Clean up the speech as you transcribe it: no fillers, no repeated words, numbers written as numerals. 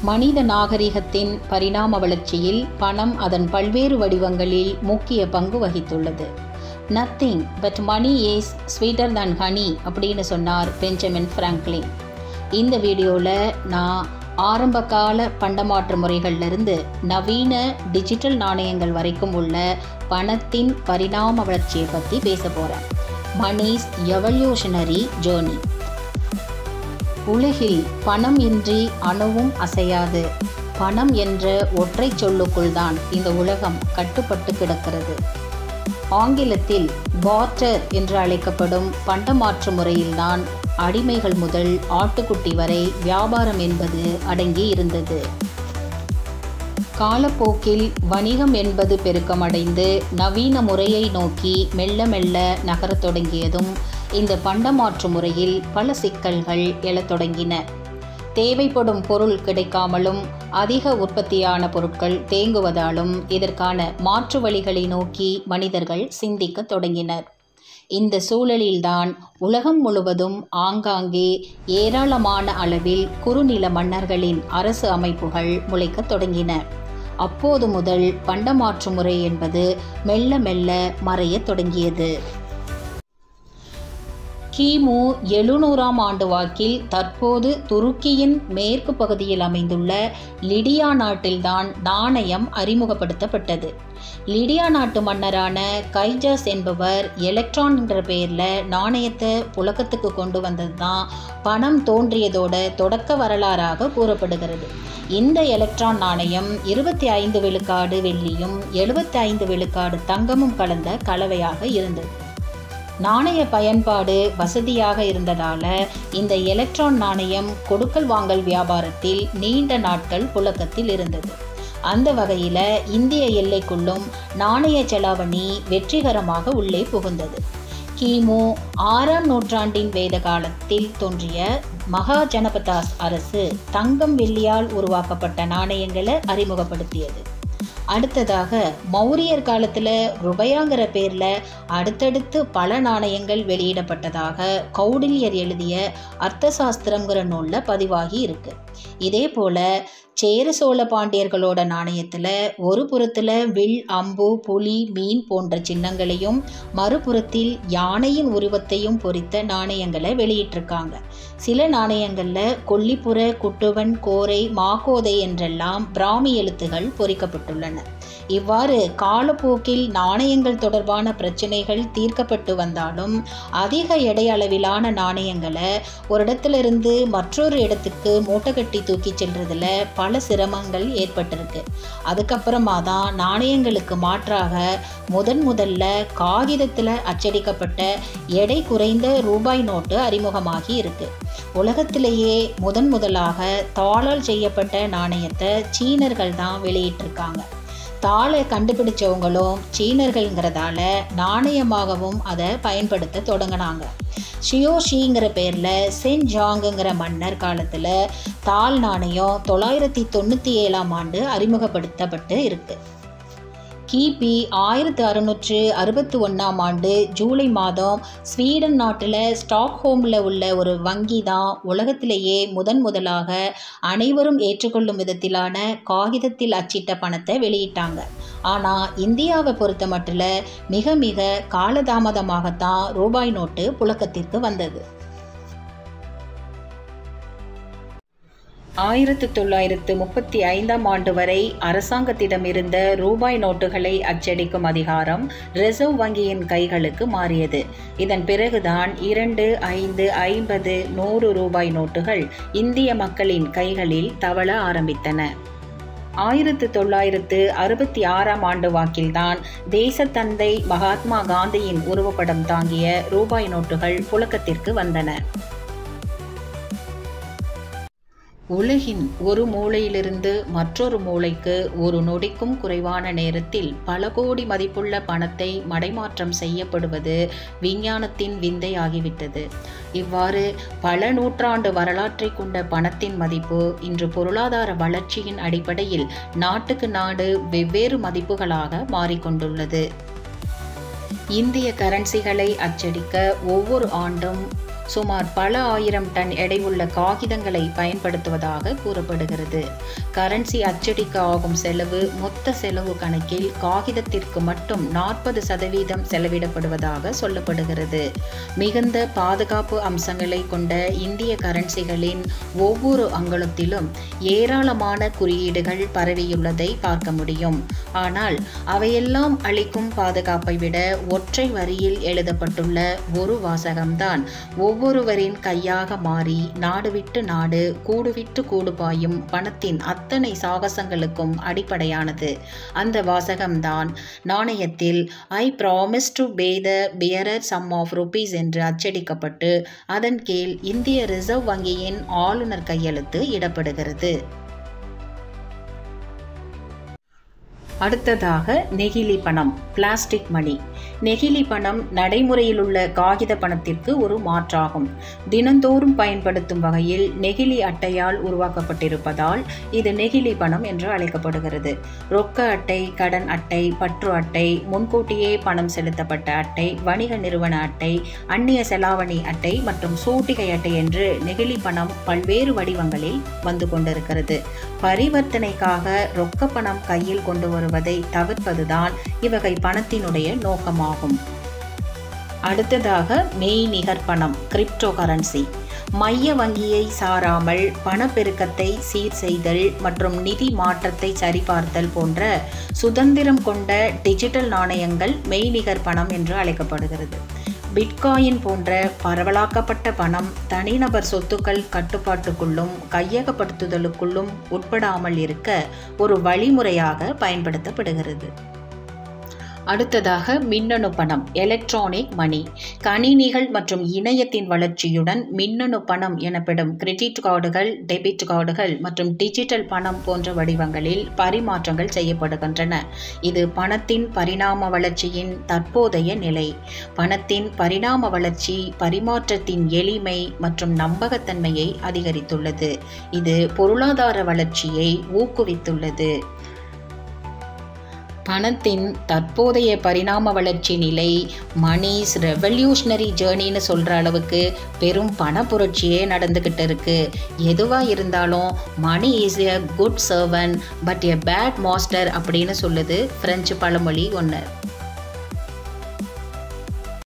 மனித நாகரிகத்தின் பரிணாம வளர்ச்சியில் பணம் அதன் பல்வேறு வடிவங்களில் முக்கிய பங்கு வகித்துள்ளது. Nothing but money is sweeter than honey அப்படின்னு சொன்னார் பெஞ்சமின் ஃப்ராங்க்லின். இந்த வீடியோவில் நான் ஆரம்பகால பண்டமாற்று முறைகள்லேருந்து நவீன டிஜிட்டல் நாணயங்கள் வரைக்கும் உள்ள பணத்தின் பரிணாம வளர்ச்சியை பற்றி பேச போகிறேன். Mani's evolutionary journey. உலகில் பணம் இன்றி அணுவும் அசையாது. பணம் என்ற ஒற்றை சொல்லுக்குள் தான் இந்த உலகம் கட்டுப்பட்டு கிடக்கிறது. ஆங்கிலத்தில் பார்ட்டர் என்று அழைக்கப்படும் பண்டமாற்று முறையில்தான் அடிமைகள் முதல் ஆட்டுக்குட்டி வரை வியாபாரம் என்பது அடங்கி இருந்தது. காலப்போக்கில் வணிகம் என்பது பெருக்கமடைந்து நவீன முறையை நோக்கி மெல்ல மெல்ல நகரத் தொடங்கியதும் இந்த பண்டமாற்று முறையில் பல சிக்கல்கள் எழத் தொடங்கின. தேவைப்படும் பொருள் கிடைக்காமலும் அதிக உற்பத்தியான பொருட்கள் தேங்குவதாலும் இதற்கான மாற்று வழிகளை நோக்கி மனிதர்கள் சிந்திக்க தொடங்கினர். இந்த சூழலில்தான் உலகம் முழுவதும் ஆங்காங்கே ஏராளமான அளவில் குறுநில மன்னர்களின் அரசு அமைப்புகள் முளைக்கத் தொடங்கின. அப்போது முதல் பண்டமாற்று முறை என்பது மெல்ல மெல்ல மறையத் தொடங்கியது. கிமு 700ஆம் ஆண்டு வாக்கில் தற்போது துருக்கியின் மேற்கு பகுதியில் அமைந்துள்ள லிடியா நாட்டில்தான் நாணயம் அறிமுகப்படுத்தப்பட்டது. லிடியா நாட்டு மன்னரான கைஜாஸ் என்பவர் எலக்ட்ரான் என்ற பெயரில் நாணயத்தை புழக்கத்துக்கு கொண்டு வந்தது தான் பணம் தோன்றியதோட தொடக்க வரலாறாக கூறப்படுகிறது. இந்த எலக்ட்ரான் நாணயம் 25 விழுக்காடு வெள்ளியும் 75 விழுக்காடு தங்கமும் கலந்த கலவையாக இருந்தது. நாணய பயன்பாடு வசதியாக இருந்ததால் இந்த எலக்ட்ரான் நாணயம் கொடுக்கல் வாங்கல் வியாபாரத்தில் நீண்ட நாட்கள் புழக்கத்தில் இருந்தது. அந்த வகையில் இந்திய எல்லைக்குள்ளும் நாணய செலாவணி வெற்றிகரமாக உள்ளே புகுந்தது. கிமு 6ஆம் நூற்றாண்டின் வேத காலத்தில் தோன்றிய மகாஜனபதாஸ் அரசு தங்கம் வெள்ளியால் உருவாக்கப்பட்ட நாணயங்களை அறிமுகப்படுத்தியது. அடுத்ததாக மௌரியர் காலத்தில் ருபயாங்கிற பேரில் அடுத்தடுத்து பல நாணயங்கள் வெளியிடப்பட்டதாக கௌடில்யர் எழுதிய அர்த்தசாஸ்திரங்கிற நூலில் பதிவாகி இருக்கு. இதே போல் சேர சோழ பாண்டியர்களோட நாணயத்தில் ஒரு புறத்தில் வில், அம்பு, புலி, மீன் போன்ற சின்னங்களையும் மறுபுறத்தில் யானையின் உருவத்தையும் பொறித்த நாணயங்களை வெளியிட்டிருக்காங்க. சில நாணயங்களில் கொல்லிப்புற, குட்டுவன், கோரை, மாகோதை என்றெல்லாம் பிராமி எழுத்துகள் பொறிக்கப்பட்டுள்ளன. இவ்வாறு காலப்போக்கில் நாணயங்கள் தொடர்பான பிரச்சனைகள் தீர்க்கப்பட்டு வந்தாலும் அதிக எடை அளவிலான நாணயங்களை ஒரு இடத்திலிருந்து மற்றொரு இடத்துக்கு மூட்டை கட்டி தூக்கி செல்றதுல பல சிரமங்கள் ஏற்பட்டிருக்கு. அதுக்கப்புறமா தான் நாணயங்களுக்கு மாற்றாக முதல்ல காகிதத்தில் அச்சடிக்கப்பட்ட எடை குறைந்த ரூபாய் நோட்டு அறிமுகமாகி இருக்கு. உலகத்திலேயே முதலாக தாளால் செய்யப்பட்ட நாணயத்தை சீனர்கள் தான் வெளியிட்டிருக்காங்க. தாளை கண்டுபிடிச்சவங்களும் சீனர்கள்ங்கிறதால நாணயமாகவும் அதை பயன்படுத்த தொடங்கினாங்க. ஷியோஷிங்கிற பேரில் சென் ஜாங்குங்கிற மன்னர் காலத்தில் தாள் நாணயம் 997ஆம் ஆண்டு அறிமுகப்படுத்தப்பட்டு இருக்கு. கிபி 1661ஆம் ஆண்டு ஜூலை மாதம் ஸ்வீடன் நாட்டில் ஸ்டாக்ஹோமில் உள்ள ஒரு வங்கி தான் உலகத்திலேயே முதலாக அனைவரும் ஏற்றுக்கொள்ளும் விதத்திலான காகிதத்தில் அச்சிட்ட பணத்தை வெளியிட்டாங்க. ஆனால் இந்தியாவை பொறுத்த மட்டில் மிக காலதாமதமாகத்தான் ரூபாய் நோட்டு புழக்கத்திற்கு வந்தது. 1935ஆம் ஆண்டு வரை அரசாங்கத்திடம் இருந்த ரூபாய் நோட்டுகளை அச்சடிக்கும் அதிகாரம் ரிசர்வ் வங்கியின் கைகளுக்கு மாறியது. இதன் பிறகுதான் 2, 5, 50, 100 ரூபாய் நோட்டுகள் இந்திய மக்களின் கைகளில் தவழ ஆரம்பித்தன. 1966ஆம் ஆண்டு வாக்கில்தான் தேசத்தந்தை மகாத்மா காந்தியின் உருவப்படம் தாங்கிய ரூபாய் நோட்டுகள் புழக்கத்திற்கு வந்தன. உலகின் ஒரு மூலையிலிருந்து மற்றொரு மூலைக்கு ஒரு நொடிக்கும் குறைவான நேரத்தில் பல கோடி மதிப்புள்ள பணத்தை மடைமாற்றம் செய்யப்படுவது விஞ்ஞானத்தின் விந்தை ஆகிவிட்டது. இவ்வாறு பல நூற்றாண்டு வரலாற்றை கொண்ட பணத்தின் மதிப்பு இன்று பொருளாதார வளர்ச்சியின் அடிப்படையில் நாட்டுக்கு நாடு வெவ்வேறு மதிப்புகளாக மாறிக்கொண்டுள்ளது. இந்திய கரன்சிகளை அச்சடிக்க ஒவ்வொரு ஆண்டும் சுமார் பல ஆயிரம் டன் எடையுள்ள காகிதங்களை பயன்படுத்துவதாக கூறப்படுகிறது. கரன்சி அச்சடிக்க ஆகும் செலவு மொத்த செலவு கணக்கில் காகிதத்திற்கு மட்டும் 40% செலவிடப்படுவதாக சொல்லப்படுகிறது. மிகுந்த பாதுகாப்பு அம்சங்களை கொண்ட இந்திய கரன்சிகளின் ஒவ்வொரு அங்குலத்திலும் ஏராளமான குறியீடுகள் பரவியுள்ளதை பார்க்க முடியும். ஆனால் அவையெல்லாம் அளிக்கும் பாதுகாப்பை விட ஒற்றை வரியில் எழுதப்பட்டுள்ள ஒரு வாசகம்தான் ஒவ்வொருவரின் கையாக மாறி நாடு விட்டு நாடு, கூடு விட்டு கூடு பாயும் பணத்தின் அத்தனை சாகசங்களுக்கும் அடிப்படையானது. அந்த வாசகம்தான் நாணயத்தில் I promise to pay the bearer sum of rupees என்று அச்சடிக்கப்பட்டு அதன் கீழ் இந்திய ரிசர்வ் வங்கியின் ஆளுநர் கையெழுத்து இடப்படுகிறது. அடுத்ததாக நெகிழி பணம், பிளாஸ்டிக் மணி. நெகிழி பணம் நடைமுறையில் உள்ள காகித பணத்திற்கு ஒரு மாற்றாகும். தினந்தோறும் பயன்படுத்தும் வகையில் நெகிழி அட்டையால் உருவாக்கப்பட்டிருப்பதால் இது நெகிழி பணம் என்று அழைக்கப்படுகிறது. ரொக்க அட்டை, கடன் அட்டை, பற்று அட்டை, முன்கூட்டியே பணம் செலுத்தப்பட்ட அட்டை, வணிக நிறுவன அட்டை, அந்நிய செலாவணி அட்டை மற்றும் சூட்டிகை அட்டை என்று நெகிழி பணம் பல்வேறு வடிவங்களில் வந்து கொண்டிருக்கிறது. பரிவர்த்தனைக்காக ரொக்க பணம் கையில் கொண்டு வருவதை தவிர்ப்பதுதான் இவ்வகை பணத்தினுடைய நோக்கமாகும். அடுத்ததாக மெய்நிகர் பணம், கிரிப்டோ கரன்சி. மைய வங்கியை சாராமல் பணப்பெருக்கத்தை சீர் செய்தல் மற்றும் நிதி மாற்றத்தை சரிபார்த்தல் போன்ற சுதந்திரம் கொண்ட டிஜிட்டல் நாணயங்கள் மெய்நிகர் பணம் என்று அழைக்கப்படுகிறது. பிட்காயின் போன்ற பரவலாக்கப்பட்ட பணம் தனிநபர் சொத்துக்கள் கட்டுப்பாட்டுக்குள்ளும் கையகப்படுத்துதலுக்குள்ளும் உட்படாமல் இருக்க ஒரு வழிமுறையாக பயன்படுத்தப்படுகிறது. அடுத்ததாக மின்னணு பணம், எலக்ட்ரானிக் மணி. கணினிகள் மற்றும் இணையத்தின் வளர்ச்சியுடன் மின்னணு பணம் எனப்படும் கிரெடிட் கார்டுகள், டெபிட் கார்டுகள் மற்றும் டிஜிட்டல் பணம் போன்ற வடிவங்களில் பரிமாற்றங்கள் செய்யப்படுகின்றன. இது பணத்தின் பரிணாம வளர்ச்சியின் தற்போதைய நிலை. பணத்தின் பரிணாம வளர்ச்சி பரிமாற்றத்தின் எளிமை மற்றும் நம்பகத்தன்மையை அதிகரித்துள்ளது. இது பொருளாதார வளர்ச்சியை ஊக்குவித்துள்ளது. பணத்தின் தற்போதைய பரிணாம வளர்ச்சி நிலை மணிஸ் ரெவல்யூஷனரி ஜேர்னின்னு சொல்கிற அளவுக்கு பெரும் பண புரட்சியே நடந்துக்கிட்டு இருக்கு. எதுவாக இருந்தாலும் money is a good servant but a bad master அப்படின்னு சொல்லுது பிரெஞ்சு பழமொழி ஒன்று.